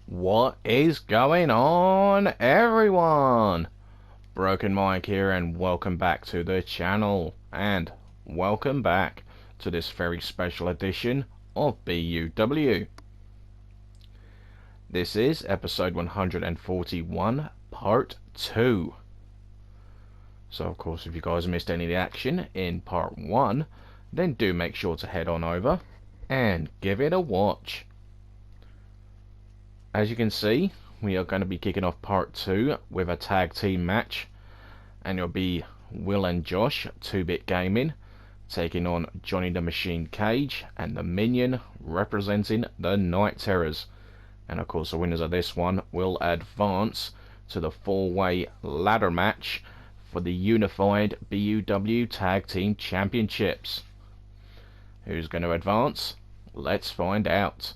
What is going on, everyone? Broken Mike here, and welcome back to the channel, and welcome back to this very special edition of BUW. This is episode 141, part 2. So of course, if you guys missed any of the action in part 1, then do make sure to head on over and give it a watch. As you can see, we are going to be kicking off part 2 with a tag team match, and it'll be Will and Josh, 2-Bit Gaming, taking on Johnny the Machine Cage and the Minion, representing the Night Terrors. And of course the winners of this one will advance to the 4-way ladder match for the Unified BUW Tag Team Championships. Who's going to advance? Let's find out.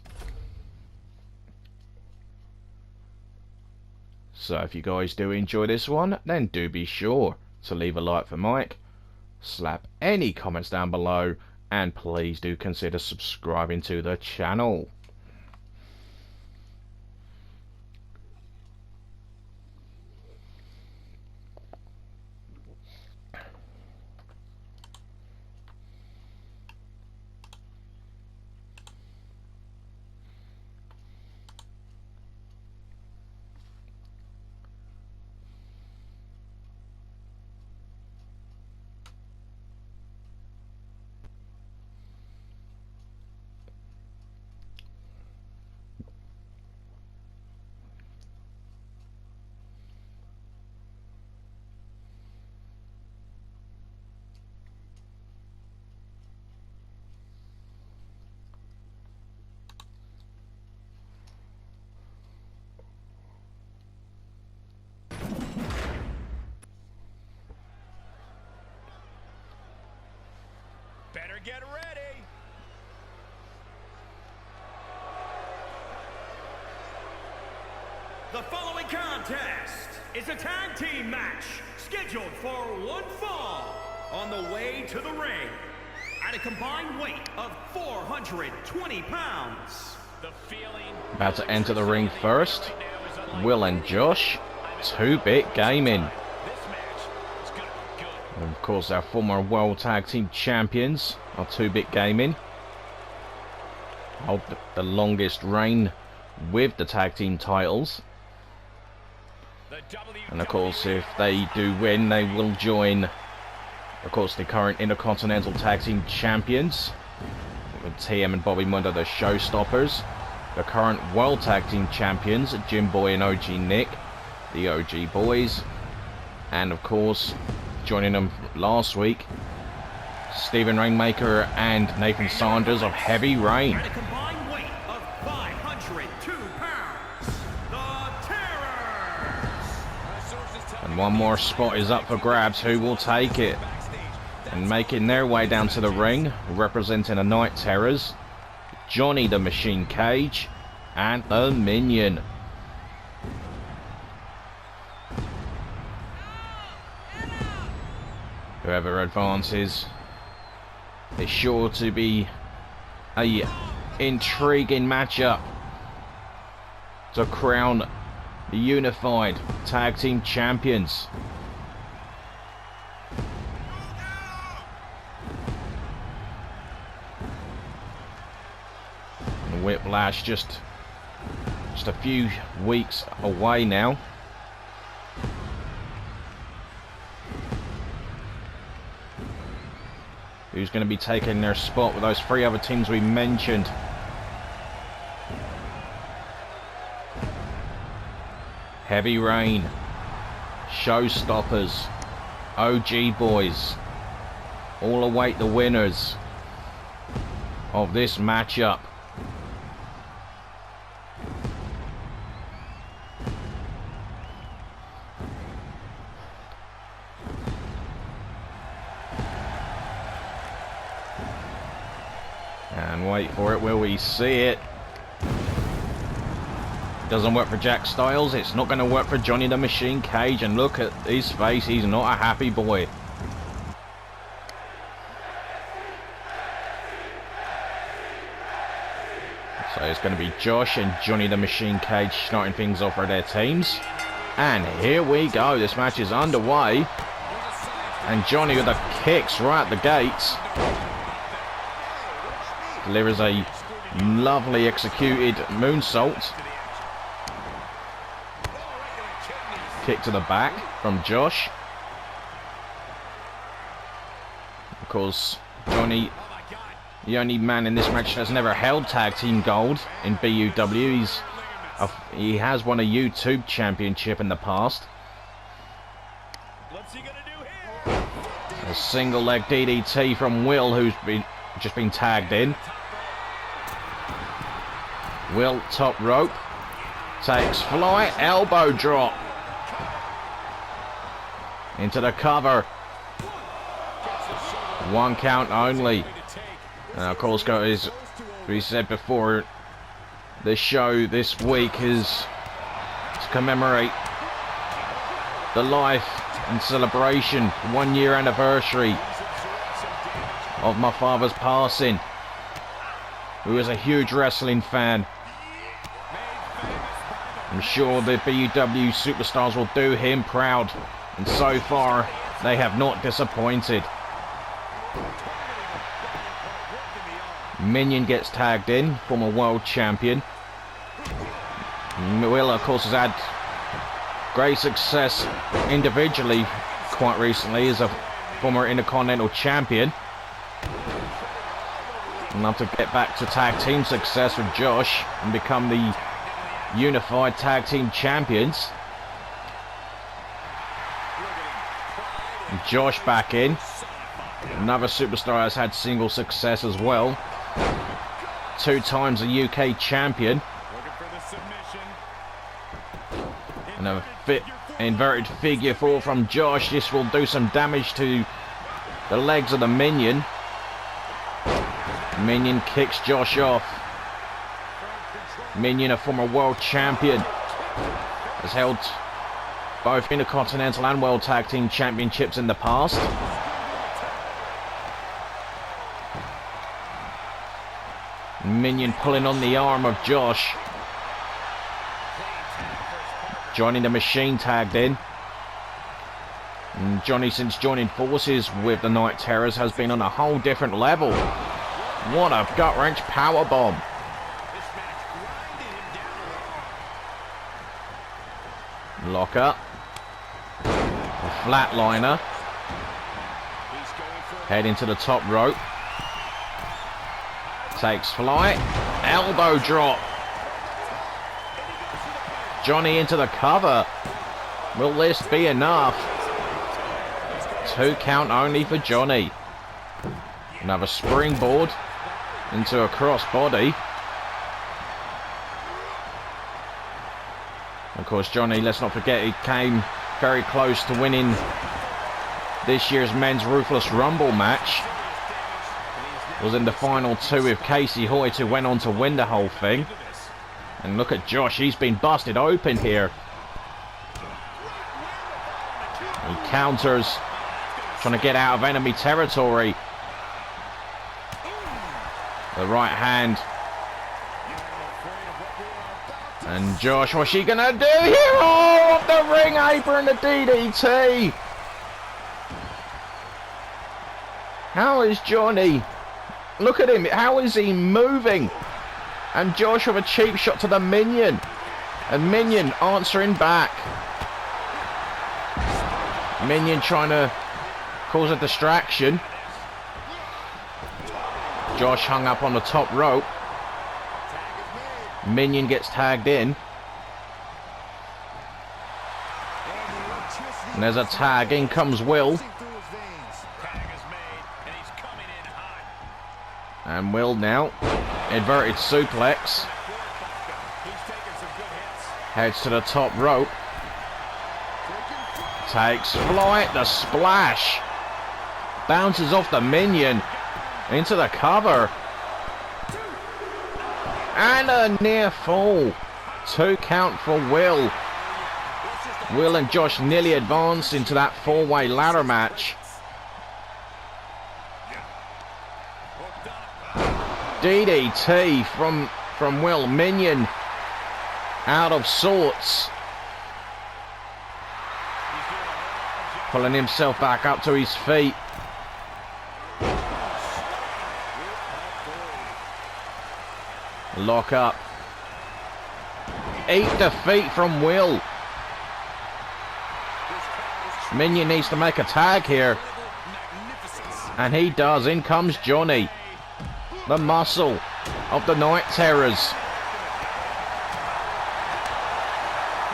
So if you guys do enjoy this one, then do be sure to leave a like for Mike, slap any comments down below, and please do consider subscribing to the channel. Better get ready. The following contest is a tag team match scheduled for one fall on the way to the ring at a combined weight of 420 pounds. The feeling About to enter the ring first, Will and Josh, 2-Bit Gaming. And of course our former World Tag Team Champions are 2-Bit Gaming. Hold the longest reign with the tag team titles. And of course if they do win, they will join, of course, the current Intercontinental Tag Team Champions, with TM and Bobby Munder, the Showstoppers. The current World Tag Team Champions, Jim Boy and OG Nick, the OG Boys. And of course, joining them last week, Stephen Rainmaker and Nathan Sanders of Heavy Rain. at a combined weight of 502 pounds, the Terrors. And one more spot is up for grabs. Who will take it? And making their way down to the ring, representing the Night Terrors, Johnny the Machine Cage and the Minion. Whoever advances is sure to be a intriguing matchup to crown the Unified Tag Team Champions. And Whiplash just a few weeks away now. Who's going to be taking their spot with those 3 other teams we mentioned? Heavy Rain, Showstoppers, OG Boys, all await the winners of this matchup. And wait for it, will we see it? Doesn't work for Jack Styles, it's not going to work for Johnny the Machine Cage, and look at his face, he's not a happy boy. So it's going to be Josh and Johnny the Machine Cage starting things off for their teams. And here we go. This match is underway. And Johnny with the kicks right at the gates. Delivers a lovely executed moonsault. Kick to the back from Josh. Of course, Johnny, the only man in this match that's never held tag team gold in BUW. He has won a YouTube championship in the past. A single leg DDT from Will, who's just been tagged in. Will top rope, takes flight, elbow drop into the cover. 1 count only. And of course, as we said before, this show this week is to commemorate the life and celebration 1 year anniversary of my father's passing, who was a huge wrestling fan. I'm sure the BUW superstars will do him proud, and so far they have not disappointed. Minion gets tagged in, former world champion. Will, of course, has had great success individually quite recently as a former Intercontinental champion. I'd love to get back to tag team success with Josh and become the unified tag team champions. Josh back in. Another superstar has had single success as well. 2 times a UK champion. And a inverted figure 4 from Josh. This will do some damage to the legs of the Minion. Minion kicks Josh off. Minion, a former world champion, has held both Intercontinental and World Tag Team Championships in the past. Minion pulling on the arm of Josh. Johnny the Machine tagged in. And Johnny, since joining forces with the Night Terrors, has been on a whole different level. What a gut-wrench powerbomb. Locker. A flatliner. Head into the top rope. Takes flight. Elbow drop. Johnny into the cover. Will this be enough? 2 count only for Johnny. Another springboard into a crossbody. Of course, Johnny, let's not forget, he came very close to winning this year's Men's Ruthless Rumble match. Was in the final 2 with Casey Hoyt, who went on to win the whole thing. And look at Josh, he's been busted open here. He counters, trying to get out of enemy territory. The right hand. And Josh, what's she gonna do here? Oh, off the ring apron, the DDT. How is Johnny? Look at him, how is he moving? And Josh with a cheap shot to the Minion. And Minion answering back. Minion trying to cause a distraction. Josh hung up on the top rope. Minion gets tagged in. And there's a tag. In comes Will. And Will now. Inverted suplex. Heads to the top rope. Takes flight. The splash. Bounces off the Minion. Into the cover. And a near fall. 2 count for Will. Will and Josh nearly advanced into that 4-way ladder match. DDT from from Will. Minion out of sorts. Pulling himself back up to his feet. Lock up. 8 defeat from Will. Minion needs to make a tag here. And he does. In comes Johnny. The muscle of the Night Terrors.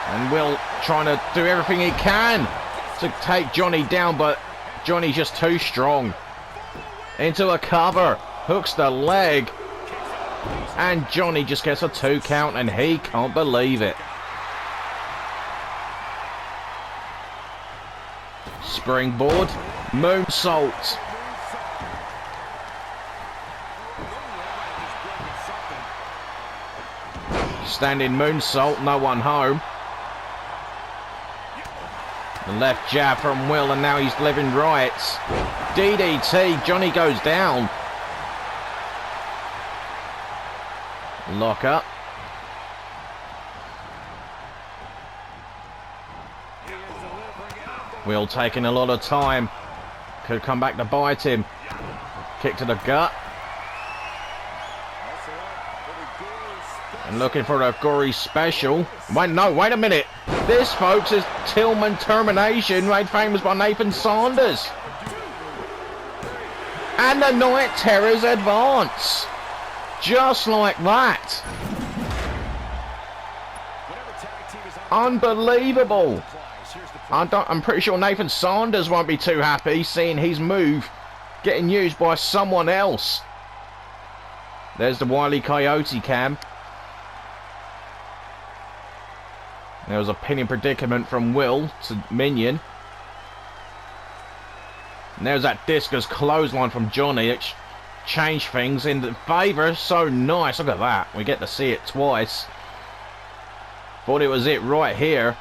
And Will trying to do everything he can to take Johnny down, but Johnny's just too strong. Into a cover. Hooks the leg. And Johnny just gets a 2 count and he can't believe it. Springboard. Moonsault. Standing moonsault. No one home. The left jab from Will, and now he's living right. DDT. Johnny goes down. Lock up. Will taking a lot of time. Could come back to bite him. Kick to the gut. And looking for a gory special. Wait, no, wait a minute. This, folks, is Tillman Termination, made famous by Nathan Saunders. And the Night Terrors advance. Just like that. Unbelievable. I'm pretty sure Nathan Saunders won't be too happy seeing his move getting used by someone else. There's the Wile E. Coyote cam. There was a pinning predicament from Will to Minion. And there's that discus clothesline from Johnny. It changed things in the favour. So nice. Look at that. We get to see it twice. Thought it was it right here.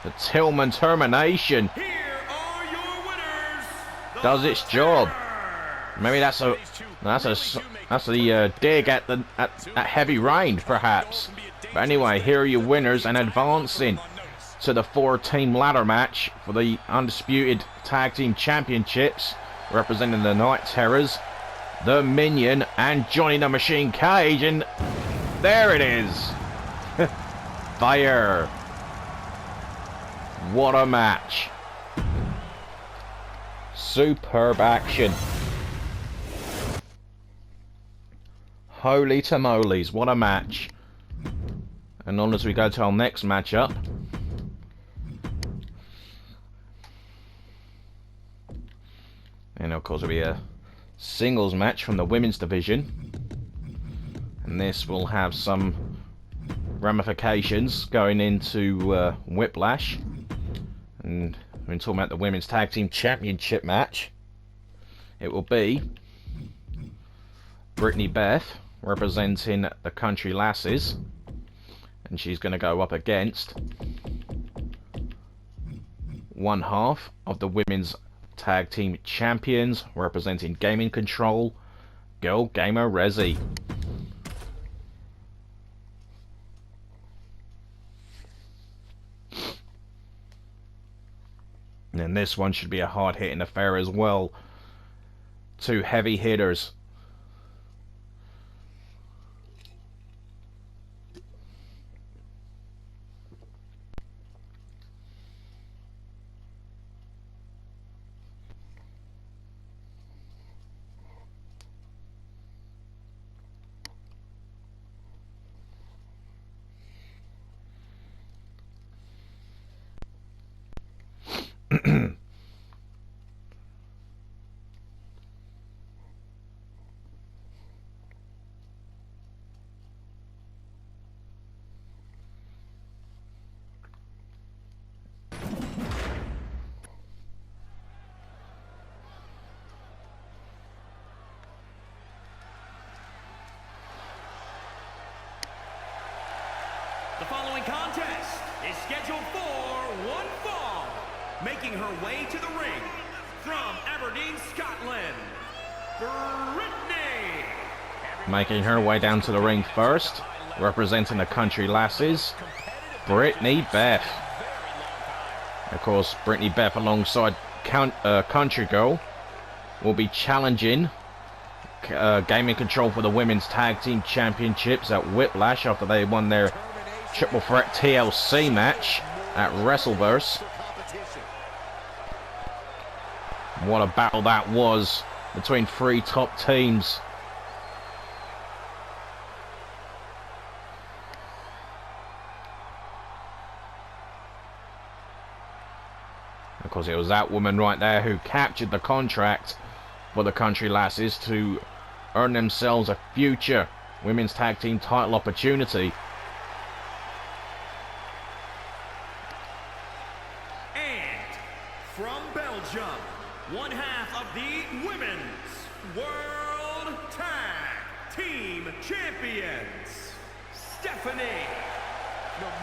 The Tillman Termination Here are your winners, does its job. Maybe that's the dig at Heavy Rain, perhaps. But anyway, here are your winners, and advancing to the 4-team ladder match for the Undisputed Tag Team Championships, representing the Night Terrors, the Minion, and Johnny the Machine Cage. And there it is. Fire. What a match. Superb action. Holy tamales, what a match. And on as we go to our next matchup. And of course it'll be a singles match from the women's division. And this will have some ramifications going into Whiplash. And we're talking about the Women's Tag Team Championship match. It will be Brittany Beth representing the Country Lasses. And she's going to go up against one half of the Women's Tag Team Champions representing Gaming Control, Girl Gamer Rezi. And this one should be a hard-hitting affair as well. Two heavy hitters. The following contest is scheduled for one fall. Making her way to the ring from Aberdeen, Scotland, Brittany. Making her way down to the ring first, representing the Country Lasses, Brittany Beth. Of course, Brittany Beth alongside Country Girl will be challenging Gaming Control for the Women's Tag Team Championships at Whiplash after they won their Triple Threat TLC match at WrestleVerse. What a battle that was between three top teams. Of course, it was that woman right there who captured the contract for the Country Lasses to earn themselves a future Women's Tag Team title opportunity. And from Belgium, one half of the Women's World Tag Team Champions, Stephanie.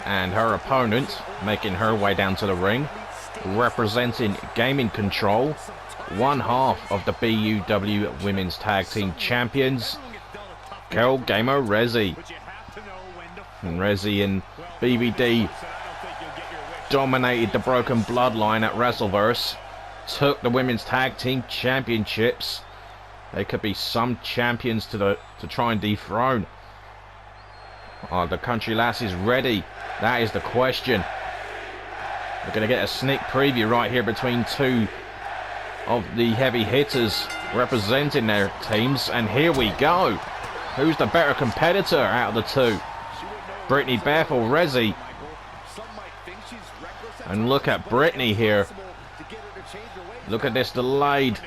And her opponent, making her way down to the ring, representing Gaming Control, one half of the BUW Women's Tag Team Champions, Girl Gamer Rezzy. And Rezzy and BVD dominated the Broken Bloodline at WrestleVerse, took the Women's Tag Team Championships. They could be some champions to try and dethrone. Are the Country Lasses ready? That is the question. We're going to get a sneak preview right here between two of the heavy hitters representing their teams, and here we go. Who's the better competitor out of the two? Brittany Beth or Rezzy? And look at Brittany here. Look at this delayed,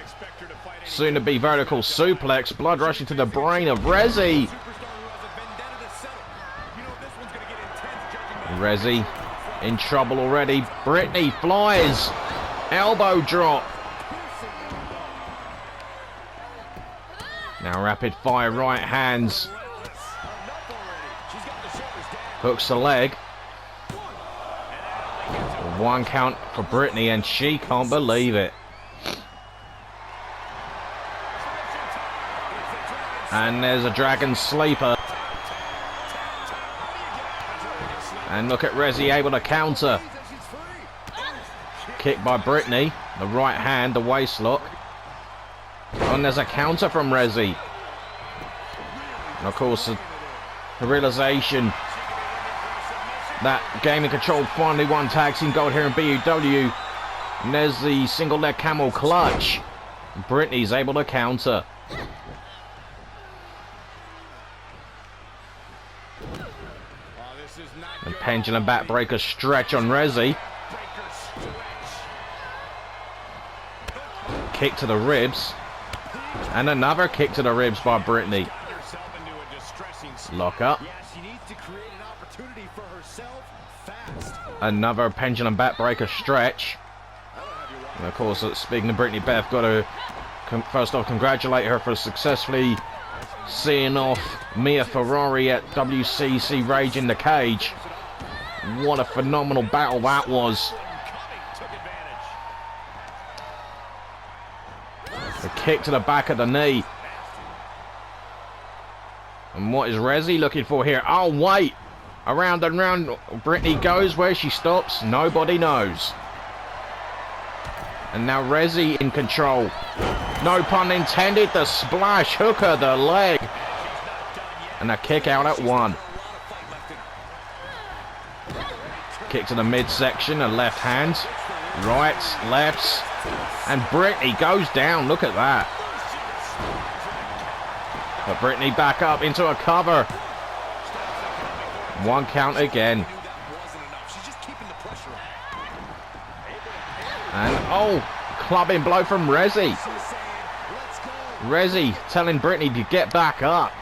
soon to be vertical suplex, blood rushing to the brain of Rezzy. Rezzy in trouble already. Brittany flies. Elbow drop. Now rapid fire right hands. Hooks the leg. One count for Brittany and she can't believe it. And there's a dragon sleeper. And look at Rezzy able to counter. Kick by Brittany. The right hand, the waist lock. And there's a counter from Rezzy. And of course, the realization that Gaming Control finally won tag team gold here in BUW. And there's the single leg camel clutch. Brittany's able to counter. And pendulum backbreaker stretch on Rezzy. Kick to the ribs. And another kick to the ribs by Brittany. Lock up. Another pendulum backbreaker stretch. And of course, speaking of Brittany Beth, got to first off congratulate her for successfully seeing off Mia Ferrari at WCC Rage in the Cage. What a phenomenal battle that was. The kick to the back of the knee. And what is Rezzy looking for here? Oh, wait. Around and round Brittany goes. Where she stops, nobody knows. And now Rezzy in control. No pun intended. The splash hooker, the leg. And a kick out at one. Kick to the midsection, a left hand. Rights, lefts. And Brittany goes down. Look at that. But Brittany back up into a cover. One count again. And oh, clubbing blow from Rezzy. Rezzy telling Brittany to get back up.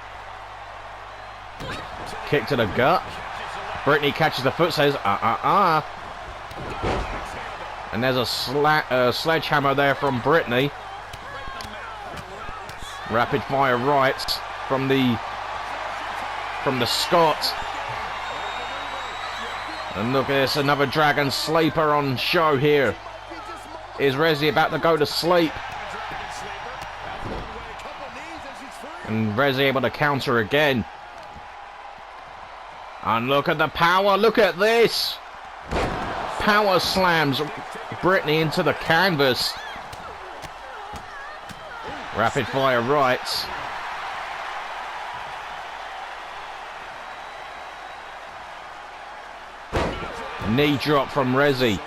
Kick to the gut. Brittany catches the foot, says And there's a sledgehammer there from Brittany. Rapid fire rights from the Scot. And look at this, another dragon sleeper on show here. Is Rezzy about to go to sleep? And Rezi able to counter again. And look at the power. Look at this. Power slams Brittany into the canvas. Rapid fire rights. Knee drop from Rezi.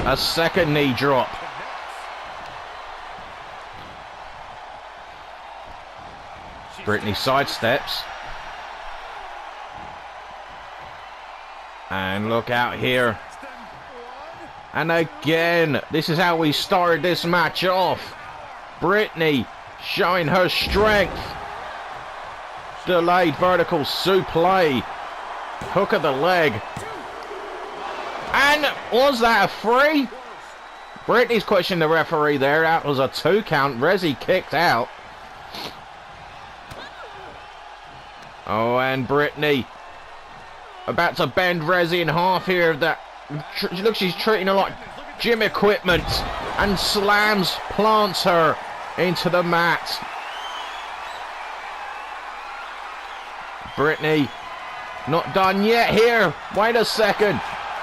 A second knee drop. Brittany sidesteps. And look out here. And again, this is how we started this match off. Brittany showing her strength. Delayed vertical suplex. Hook of the leg. And was that a three? Brittany's questioning the referee there. That was a 2 count. Rezi kicked out. Oh, and Brittany about to bend Rezi in half here. Look, she's treating her like gym equipment and plants her into the mat. Brittany not done yet here. Wait a second.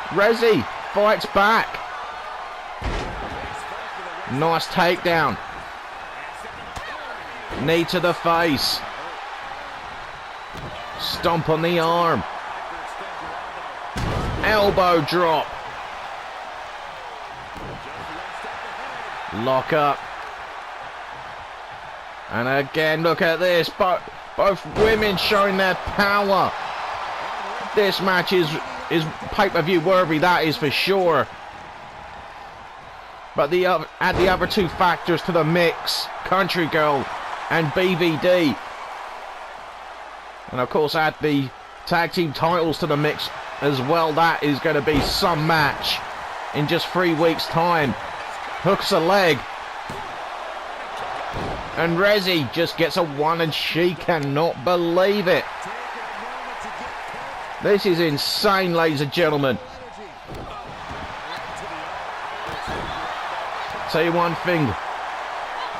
Rezi fights back. Nice takedown. Knee to the face. Stomp on the arm. Elbow drop. Lock up. And again, look at this. Both women showing their power. This match is pay-per-view worthy, that is for sure. But add the other 2 factors to the mix. Country Girl and BVD. And of course add the tag team titles to the mix as well. That is going to be some match in just 3 weeks time. Hooks a leg. And Rezi just gets a 1 and she cannot believe it. This is insane, ladies and gentlemen. Tell you one thing.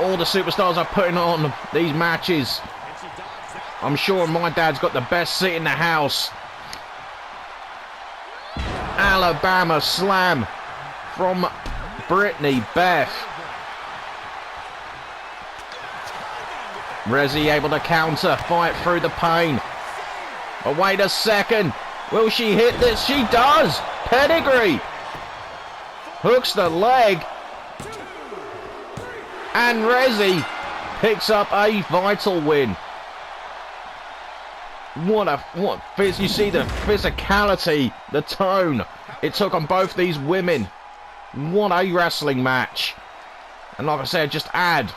All the superstars are putting on these matches. I'm sure my dad's got the best seat in the house. Alabama slam from Brittany Beth. Rezi able to counter, fight through the pain. But wait a second. Will she hit this? She does. Pedigree. Hooks the leg. And Rezi picks up a vital win. You see the physicality, the tone it took on both these women. What a wrestling match. And like I said, just add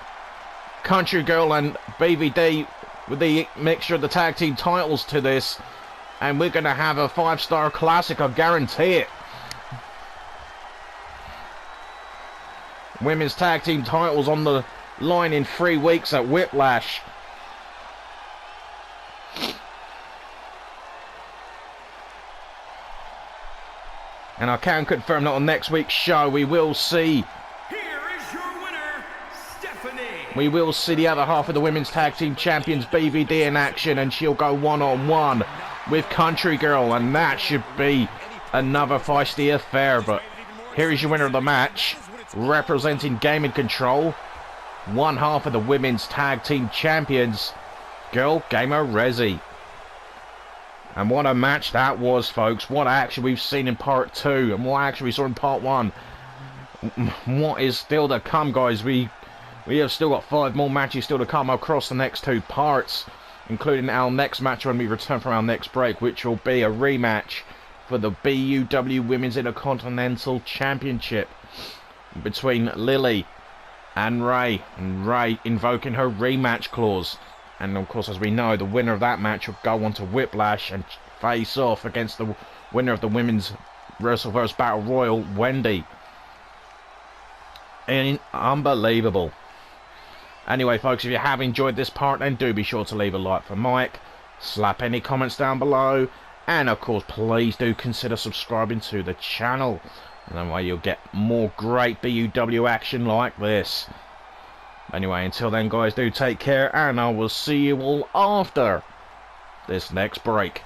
Country Girl and BVD with the mixture of the tag team titles to this, and we're going to have a 5-star classic, I guarantee it. Women's tag team titles on the line in 3 weeks at Whiplash. And I can confirm that on next week's show we will see we will see the other half of the women's tag team champions BVD in action, and she'll go one-on-one with Country Girl, and that should be another feisty affair. But here is your winner of the match, representing Gaming Control, one half of the women's tag team champions, Girl Gamer Rezi. And what a match that was, folks. What action we've seen in part 2, and what action we saw in part 1. What is still to come, guys? We have still got 5 more matches still to come across the next 2 parts, including our next match when we return from our next break, which will be a rematch for the BUW Women's Intercontinental Championship between Lily and Ray invoking her rematch clause. And of course, as we know, the winner of that match will go on to Whiplash and face off against the winner of the Women's WrestleVerse Battle Royal, Wendy. Unbelievable. Anyway, folks, if you have enjoyed this part, then do be sure to leave a like for Mike, slap any comments down below, and of course, please do consider subscribing to the channel. And that way you'll get more great BUW action like this. Anyway, until then, guys, do take care, and I will see you all after this next break.